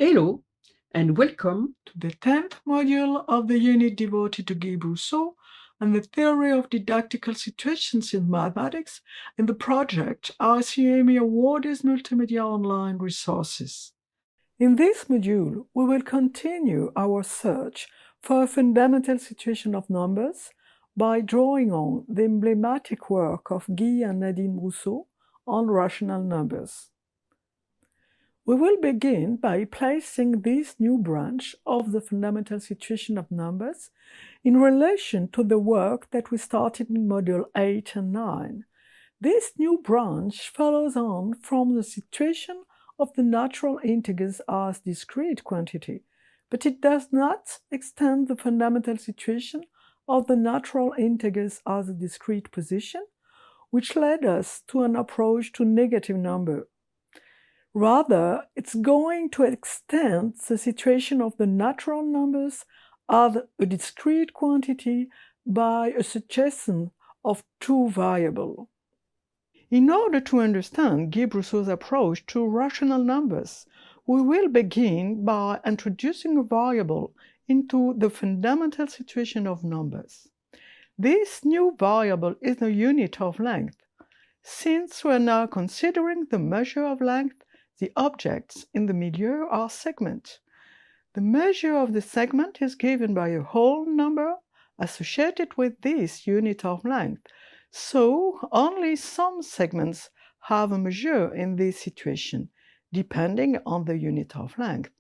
Hello, and welcome to the 10th module of the unit devoted to Guy Brousseau and the theory of didactical situations in mathematics in the project RCME Awarded Multimedia Online Resources. In this module, we will continue our search for a fundamental situation of numbers by drawing on the emblematic work of Guy and Nadine Brousseau on rational numbers. We will begin by placing this new branch of the fundamental situation of numbers in relation to the work that we started in Module 8 and 9. This new branch follows on from the situation of the natural integers as discrete quantity, but it does not extend the fundamental situation of the natural integers as a discrete position, which led us to an approach to negative number. Rather, it's going to extend the situation of the natural numbers as a discrete quantity by a suggestion of two variables. In order to understand Guy Brousseau's approach to rational numbers, we will begin by introducing a variable into the fundamental situation of numbers. This new variable is the unit of length. Since we are now considering the measure of length, the objects in the milieu are segments. The measure of the segment is given by a whole number associated with this unit of length, so only some segments have a measure in this situation, depending on the unit of length.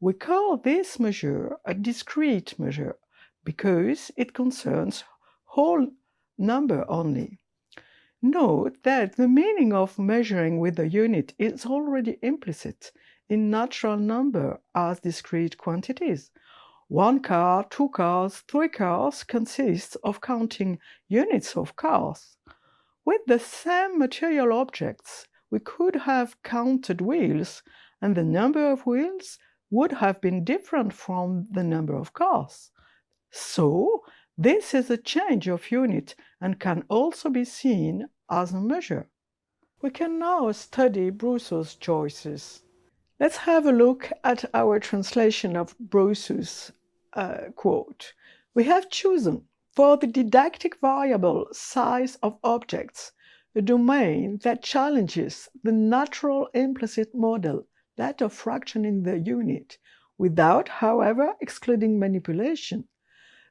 We call this measure a discrete measure because it concerns whole number only. Note that the meaning of measuring with a unit is already implicit in natural number as discrete quantities. 1 car, 2 cars, 3 cars consists of counting units of cars. With the same material objects, we could have counted wheels, and the number of wheels would have been different from the number of cars. So, this is a change of unit and can also be seen as a measure. We can now study Brousseau's choices. Let's have a look at our translation of Brousseau's quote. We have chosen for the didactic variable size of objects a domain that challenges the natural implicit model, that of fractioning the unit, without, however, excluding manipulation.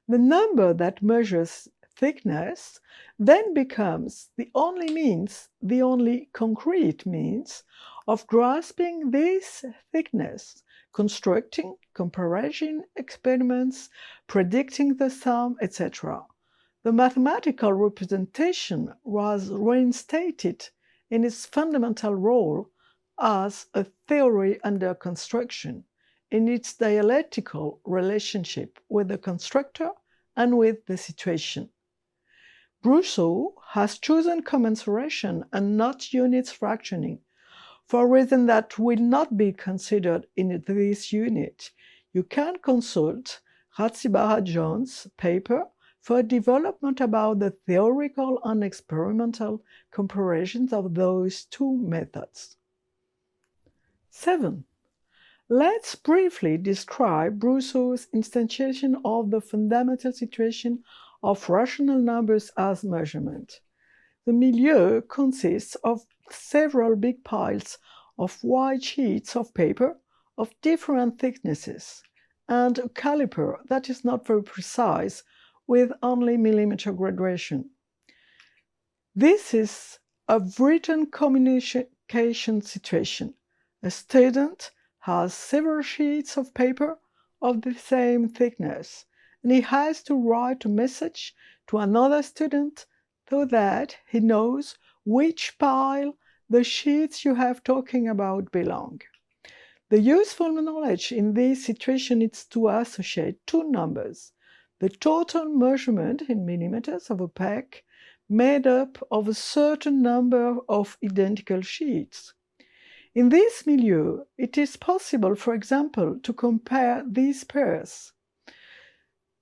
The number that measures thickness then becomes the only concrete means of grasping this thickness, constructing comparison experiments, predicting the sum, etc. The mathematical representation was reinstated in its fundamental role as a theory under construction, in its dialectical relationship with the constructor and with the situation. Brousseau has chosen commensuration and not units fractioning for a reason that will not be considered in this unit. You can consult Ratsibara-Jones' paper for development about the theoretical and experimental comparisons of those two methods. 7. Let's briefly describe Brousseau's instantiation of the fundamental situation of rational numbers as measurement. The milieu consists of several big piles of white sheets of paper of different thicknesses and a caliper that is not very precise with only millimeter graduation. This is a written communication situation. A student has several sheets of paper of the same thickness, and he has to write a message to another student so that he knows which pile the sheets you have talking about belong. The useful knowledge in this situation is to associate two numbers: the total measurement in millimeters of a pack made up of a certain number of identical sheets. In this milieu, it is possible, for example, to compare these pairs.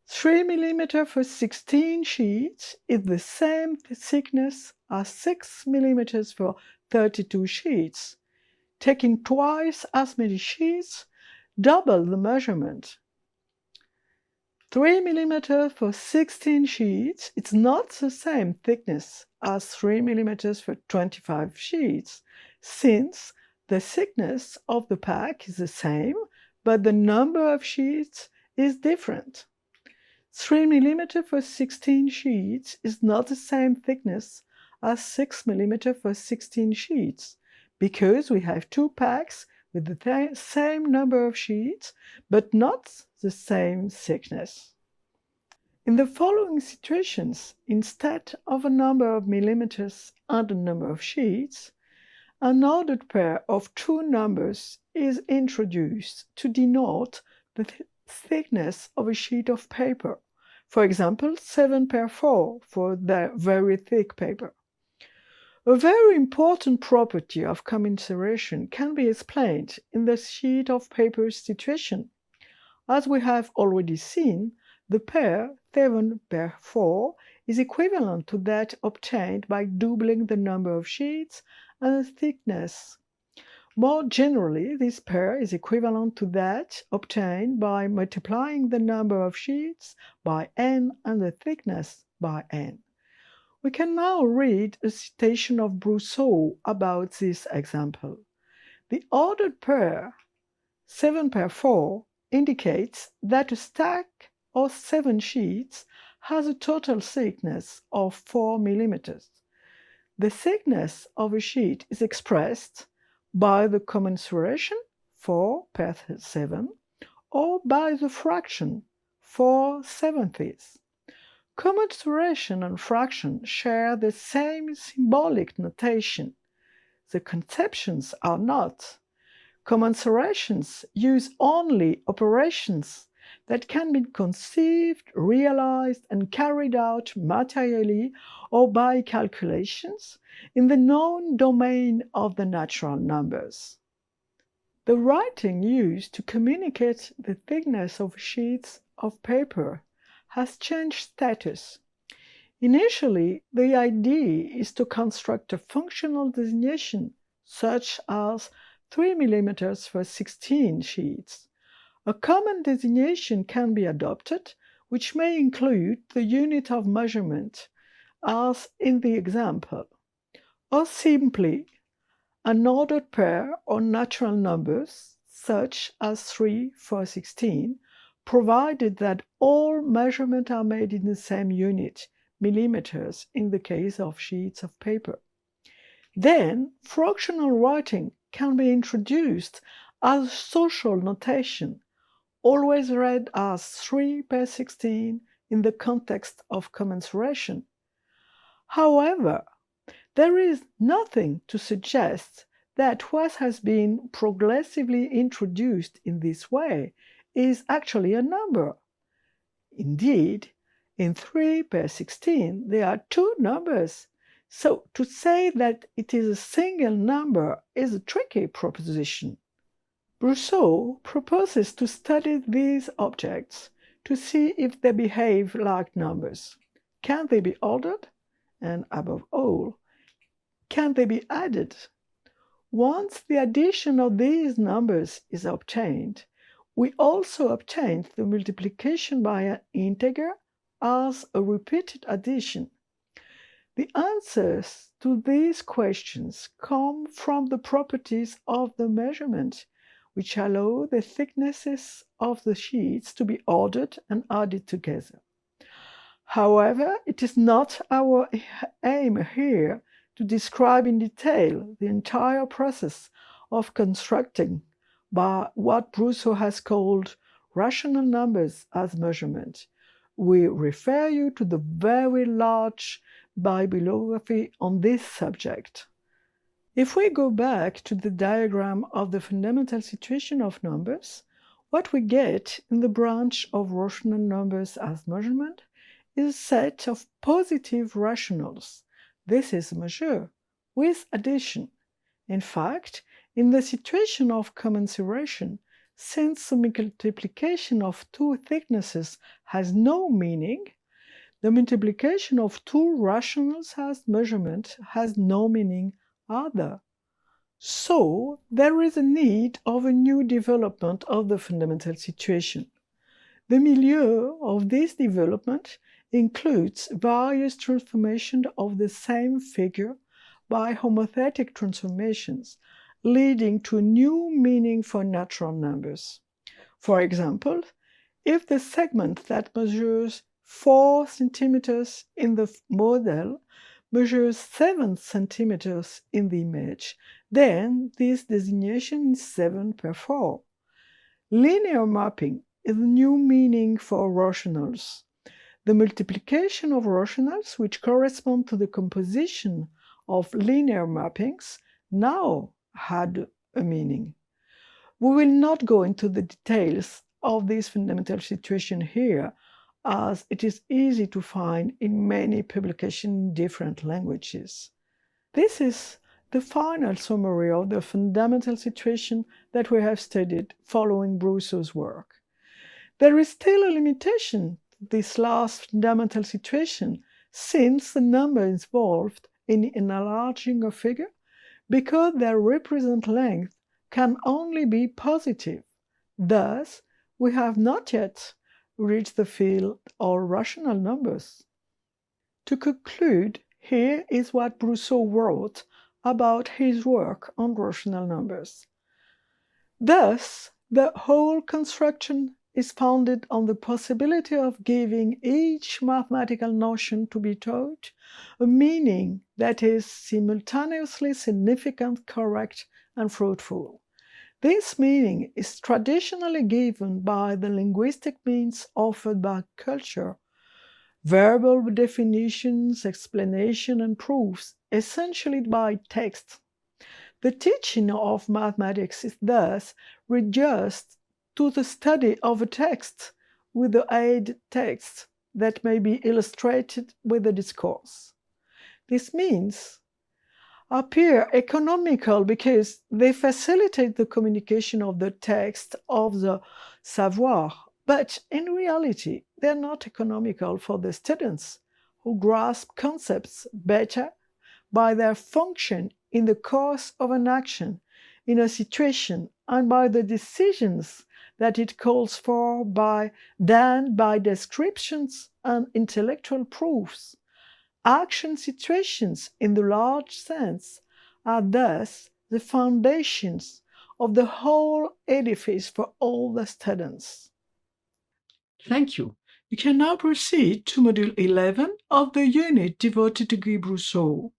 3 mm for 16 sheets is the same thickness as 6 mm for 32 sheets. Taking twice as many sheets, double the measurement. 3 mm for 16 sheets, it's not the same thickness as 3 mm for 25 sheets, since the thickness of the pack is the same, but the number of sheets is different. 3 mm for 16 sheets is not the same thickness as 6 mm for 16 sheets, because we have two packs with the same number of sheets, but not the same thickness. In the following situations, instead of a number of millimeters and a number of sheets, an ordered pair of two numbers is introduced to denote the thickness of a sheet of paper. For example, 7x4 for the very thick paper. A very important property of commensuration can be explained in the sheet of paper situation. As we have already seen, the pair 7x4 is equivalent to that obtained by doubling the number of sheets and the thickness. More generally, this pair is equivalent to that obtained by multiplying the number of sheets by n and the thickness by n. We can now read a citation of Brousseau about this example. The ordered pair 7x4 indicates that a stack of 7 sheets has a total thickness of 4 mm. The thickness of a sheet is expressed by the commensuration 4/7 or by the fraction 4/7. Commensuration and fraction share the same symbolic notation. The conceptions are not. Commensurations use only operations that can be conceived, realized, and carried out materially or by calculations in the known domain of the natural numbers. The writing used to communicate the thickness of sheets of paper has changed status. Initially, the idea is to construct a functional designation, such as 3 mm for 16 sheets. A common designation can be adopted, which may include the unit of measurement, as in the example, or simply an ordered pair of natural numbers, such as 3 for 16, provided that all measurements are made in the same unit, millimeters in the case of sheets of paper. Then, fractional writing can be introduced as social notation, always read as 3/16 in the context of commensuration. However, there is nothing to suggest that what has been progressively introduced in this way is actually a number. Indeed, in 3/16 there are two numbers, so to say that it is a single number is a tricky proposition. Brousseau proposes to study these objects to see if they behave like numbers. Can they be ordered? And above all, can they be added? Once the addition of these numbers is obtained, we also obtain the multiplication by an integer as a repeated addition. The answers to these questions come from the properties of the measurement, which allow the thicknesses of the sheets to be ordered and added together. However, it is not our aim here to describe in detail the entire process of constructing by what Brousseau has called rational numbers as measurement. We refer you to the very large bibliography on this subject. If we go back to the diagram of the fundamental situation of numbers, what we get in the branch of rational numbers as measurement is a set of positive rationals. This is a measure with addition. In fact, in the situation of commensuration, since the multiplication of two thicknesses has no meaning, the multiplication of two rationals as measurement has no meaning either. So there is a need of a new development of the fundamental situation. The milieu of this development includes various transformations of the same figure by homothetic transformations, leading to new meaning for natural numbers. For example, if the segment that measures 4 centimeters in the model measures 7 centimeters in the image, then this designation is 7 per 4. Linear mapping is a new meaning for rationals. The multiplication of rationals, which correspond to the composition of linear mappings, now had a meaning. We will not go into the details of this fundamental situation here, as it is easy to find in many publications in different languages. This is the final summary of the fundamental situation that we have studied following Brousseau's work. There is still a limitation to this last fundamental situation, since the number involved in enlarging a figure, because their represent length, can only be positive. Thus, we have not yet reached the field of rational numbers. To conclude, here is what Brousseau wrote about his work on rational numbers. Thus, the whole construction is founded on the possibility of giving each mathematical notion to be taught a meaning that is simultaneously significant, correct, and fruitful. This meaning is traditionally given by the linguistic means offered by culture, verbal definitions, explanation, and proofs, essentially by text. The teaching of mathematics is thus reduced to the study of a text with the aid text that may be illustrated with a discourse. These means appear economical because they facilitate the communication of the text of the savoir, but in reality, they are not economical for the students who grasp concepts better by their function in the course of an action, in a situation, and by the decisions that it calls for than by descriptions and intellectual proofs. Action situations, in the large sense, are thus the foundations of the whole edifice for all the students. Thank you. We can now proceed to Module 11 of the unit devoted to Guy Brousseau.